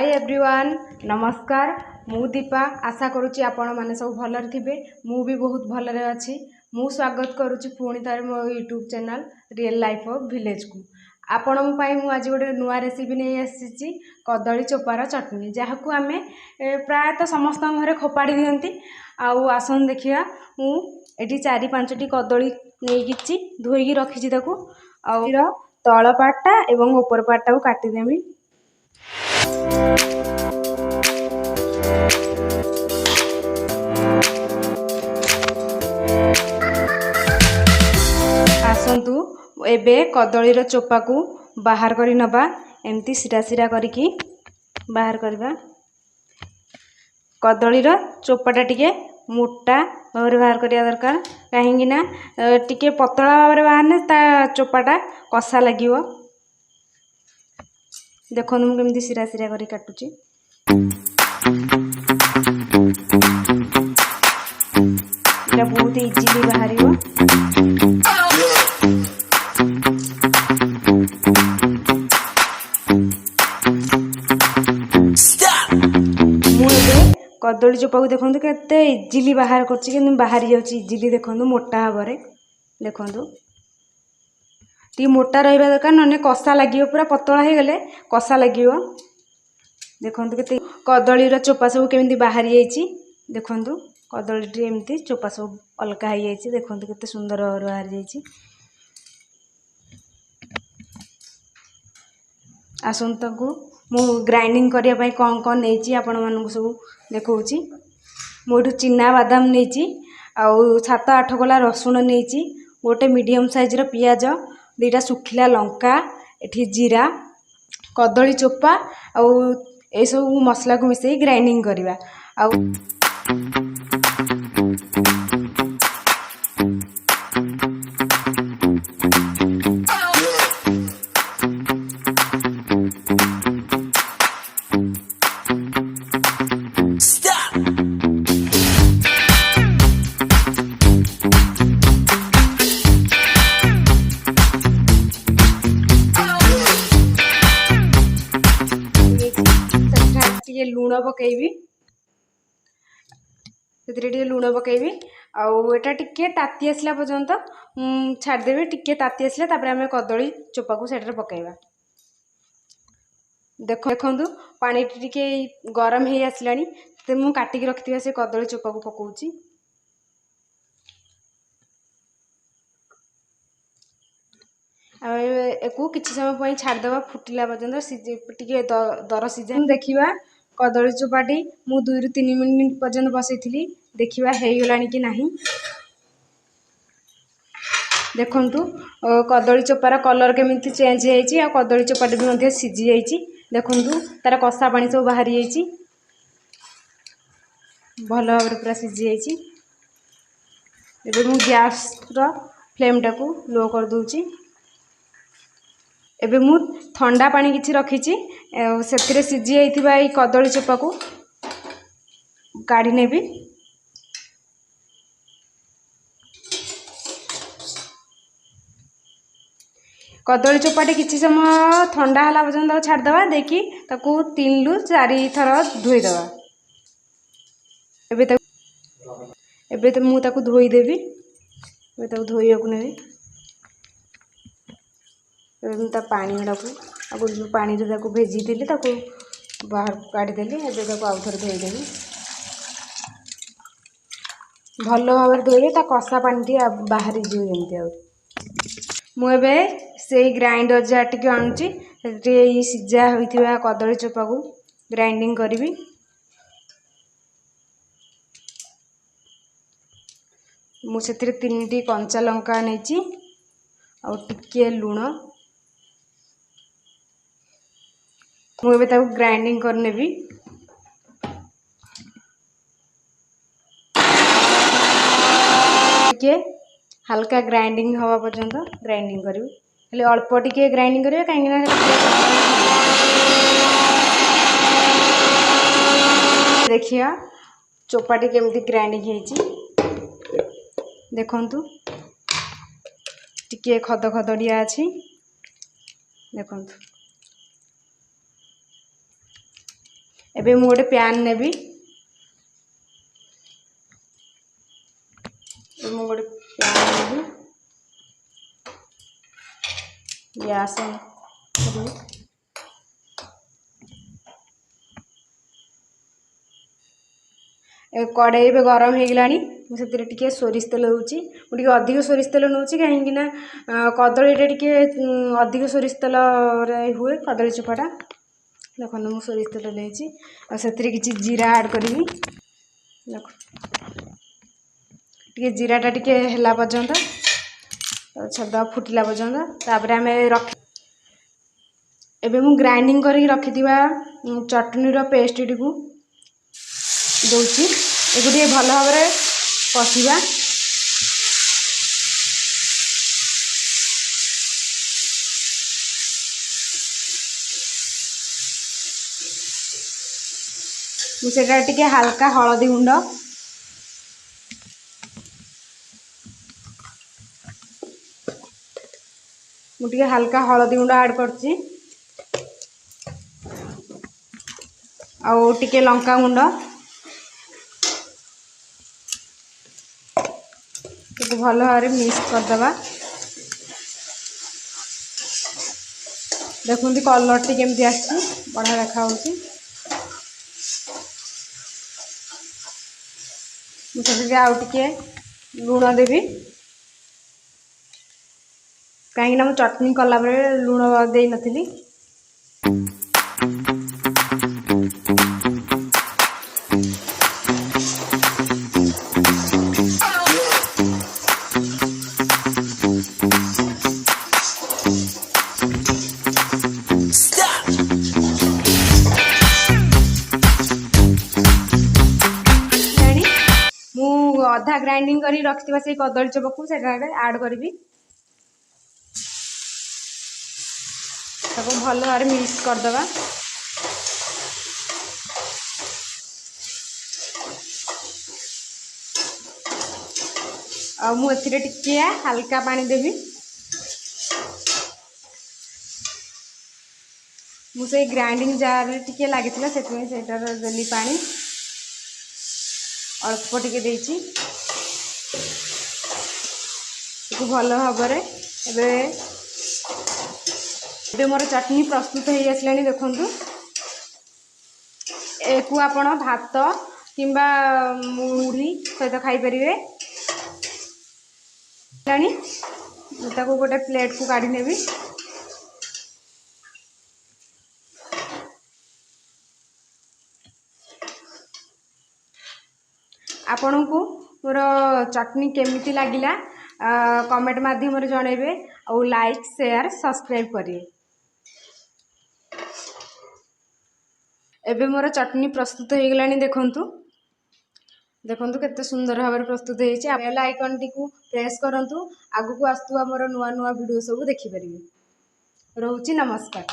Hi everyone, नमस्कार। मु दीपा आशा करुच्ची आपण मैंने सब भलर थे। मु भी बहुत भलरे अच्छी। मु स्वागत करुच्ची पुणी तार मो YouTube channel real life of village को। आपण मु आज गोटे नुआ रेसिपी नहीं आसी कदली चोपार चटनी, जहाँ को आम प्रायतः समस्त घरे खोपाड़ी दिखती। आसन देखिया मुझे 4-5टी कदली नहीं धोईकी रखी तल पार्टा एवं ऊपर पार्टा को काटिदेमी। आसतु एबे कदलीर चोपा को बाहर करी नबा। एमती सिरा सिरा करके बाहर करबा। कदलीर चोपाटा टिके मोटा भाव बाहर करिया दरकार, कहीं टिके पतला भाव बाहरने ता चोपाटा कषा लगिवो। देखो मु केमती सिरा सिरा करी काटुची। एटा बहुत इजीली बाहरिवो। कदली चोपा को देखो केते इजीली बाहर करछि, कि बाहरी जाउछि इजीली। देखो मोटा भाव देखो टी मोटा रहिबा दरकार, नने कषा लागियो। पूरा पतला हे गले कषा लागियो। देखो केते कदलीर चोपा सब केमिति बाहरी जाइछि। देखो कदली टी एमती चोपा सब अलगा हो जाइछि। देखो केते सुंदर भाव बाहर जाइछि। आसंता को मु ग्राइंडिंग करिया पई कोन कोन नेछि आपण मानकु सब देखौछि। मोठू चिना बादाम नेछि, आउ 7-8 गला रसुण नेछि, गोटे मीडियम साइज रो पियाज, 2टा सुखिला लंका, एठी जीरा, कदली चोपा आउ ए सब मसला को मिसई ग्राइंडिंग करिवा। आउ लुण पकेबी, से लुण पकेबी। आटा टिके ताती आसला पर्यंत छाड़देवी। टिके ताती आसला आम कदली चोपा को सेटा पकेबा। देखु पानी टिके गरम हो आसलानी, तो मु काटिकी रखिथिबा से कदली चोपा को पकाउची। एकू किछि समय छाड़देवा फुटिला पर्यंत टिके दर सीझा देखिबा। कदली चोपाटी मु 2-3 मिनिट पर्यंत बसैथिली। देखिबा हे गलानी कि नाही। देखंतु कदली चोपार कलर केमिति चेंज होईची, आ कदली चोपाटी भी मध्ये सिझी जाईची। देखंतु तार कषा पानी सब बाहरी जाईची, भलो भाबरे पूरा सिझी जाईची। एबे मु गैस रो फ्लेम टाकू लो कर दूची। एबे मु ठंडा पानी किछि रखिछि, सेथिरे सिझी जाईथिबा ई कदली चोपा को काढी नेबी। कदली चोपाटी किछि समय ठंडा हला पर्यंत छाड़देवा। देखि ताकू 3-4 थर धोई देवा। एबे तो मु ताकू धोई देबी। एबे ताकू धोइया को नेबी। ता पानी गुड़ा पानी भेजी थी बाहर काढ़ीदेली। एबे ताकू आउ थोड़े धोईदेवी। भल भाव धोइले ता कषा पानी टी बाहरी जीव जमती। मुझे से ग्राइंडर जार टी आणुची, सीझा होइथिबा कदली चोपा को ग्राइंडिंग करी। मुझे 3टी कंचा लंका नहीं आ टिके लुण। मुझे ग्राइंडिंग करनेबी। टिके हल्का ग्राइंडिंग हवा पर्यंत ग्राइंडिंग करी। हेले अल्प टिके ग्राइंडिंग करिवे, कहीं देखिया चोपाटी केमती ग्राइंडिंग होईची। देखंतु टिके खद खदड़िया अछि। देखंतु एबे मु गोटे प्यान नेबी मु गोटे प्यान नेबी गैस कड़े भी गरम हो गलानी मुझे टिके सोरिष तेल दूची मुझे अधिक सोरिष तेल नौची कहीं कदलीटा टिके अधिक सोरिष तेल हुए कदली चोपाटा देख मुझे सोरिष तेल लेची कि जीरा ऐड करी देख टे जीराटा टिके है पर्यंत छदा फुटिला पर्यंत तापर आम रख एबे मु ग्राइंडिंग करके रखिथिबा चटनी रो पेस्ट टी को दूची एगो टे भल भाव कषा मुझे टिके हल्का हलदी गुंड मुझे हल्का हलदी गुंड ऐड करची आउ टिके लंका गुंड भल भाव मिक्स करदे देखुं कलर टी केमती आसी बढ़िया देखा मुझे आउ टिके लुण देवी कहीं मुझे चटनी कला बेले लुण दे नथिली अधा ग्राइंडिंग करी रखिथिबा से कदली चोपा को ऐड करी भल भाव मिक्स करदे आ मुझे टिके हल्का पानी देवी मुझे ग्राइंडिंग जार टिके लगी से देली पानी अल्प टिके देची भल भाव एबे मोर चटनी प्रस्तुत हो आसला देखु एक आपण भात किंबा मुढ़ी सहित खाई परिवे गोटे प्लेट को काढ़ी नेबी आपण को मोर चटनी केमिति लागिला कमेंट माध्यम जनइबे और लाइक शेयर सब्सक्राइब करिए। एबे मोर चटनी प्रस्तुत हो गलानी देखंतु देखंतु केते सुंदर भाव प्रस्तुत होइछि। बेल आइकन टी को प्रेस करंतु आगु को आस्तुवा मोर नुआ नुआ वीडियो सब देखि परिबे। रहउछि नमस्कार।